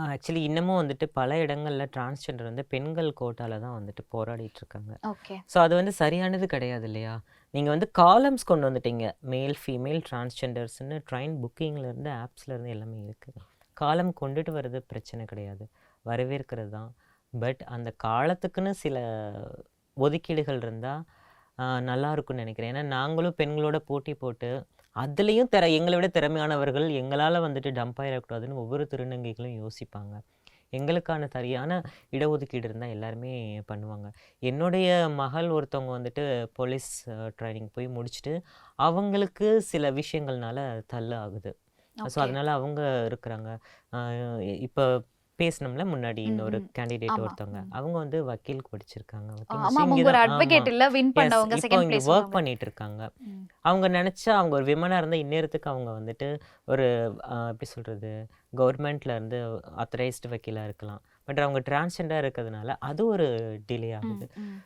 Actually இன்னமும் வந்துட்டு பல இடங்கள்ல டிரான்ஸ்ஜெண்டர் வந்து பெண்கள் கோட்டால தான் வந்துட்டு போராடிட்டு இருக்காங்க. ஓகே. ஸோ அது வந்து சரியானது கிடையாது இல்லையா? நீங்க வந்து காலம்ஸ் கொண்டு வந்துட்டீங்க. மேல், ஃபீமேல், டிரான்ஸ்ஜெண்டர்ஸ்ன்னு ட்ரெயின் புக்கிங்லேருந்து ஆப்ஸ்லேருந்து எல்லாமே இருக்கு. காலம் கொண்டுட்டு வர்றது பிரச்சனை கிடையாது. வரவேற்கிறது தான். பட் அந்த காலத்துக்குன்னு சில ஒதுக்கீடுகள் இருந்தா நல்லா இருக்கும்னு நினைக்கிறேன். ஏன்னா நாங்களும் பெண்களோட போட்டி போட்டு, அதுலயும் எங்கள விட திறமையானவர்கள் எங்களால வந்துட்டு டம்ப் ஆயிறக்கூடாதுன்னு ஒவ்வொரு திருநங்கைகளும் யோசிப்பாங்க. எங்களுக்கான சரியான இடஒதுக்கீடு இருந்தா எல்லாருமே பண்ணுவாங்க. என்னுடைய மகள் ஒருத்தவங்க வந்துட்டு போலீஸ் ட்ரைனிங் போய் முடிச்சுட்டு, அவங்களுக்கு சில விஷயங்கள்னால தள்ள ஆகுது. So okay. அதனால அவங்க இருக்கிறாங்க. அ இப்ப பேசினோம்ல முன்னாடி ம், இன்னொரு ம். கேண்டிடேட் ஆமா. ஒருத்தவங்க. ம். அவங்க வந்து வக்கீலுக்கு படிச்சிருக்காங்க. வக்கீல் ஆமா. முடிச்சு இங்க அவங்க ஒரு தான் ஆமா. அட்வொகேட் இல்ல வின் எஸ். பண்ணவங்க. இப்போ 2nd இங்க பிளேஸ் வொர்க் வந்தவங்க. பண்ணிட்டு இருக்காங்க. ம். அவங்க நெனச்சா அவங்க ஒரு விமனா இருந்தா இந்நேரத்துக்கு அவங்க வந்துட்டு ஒரு எப்படி சொல்றது? கவர்மெண்ட்ல இருந்து ஆத்தரைஸ்டு வக்கீலா இருக்கலாம். பட் அவங்க டிரான்ஸ்ஜெண்டரா இருக்கிறதுனால அது ஒரு டிலே ம், ஆகுது. ம்.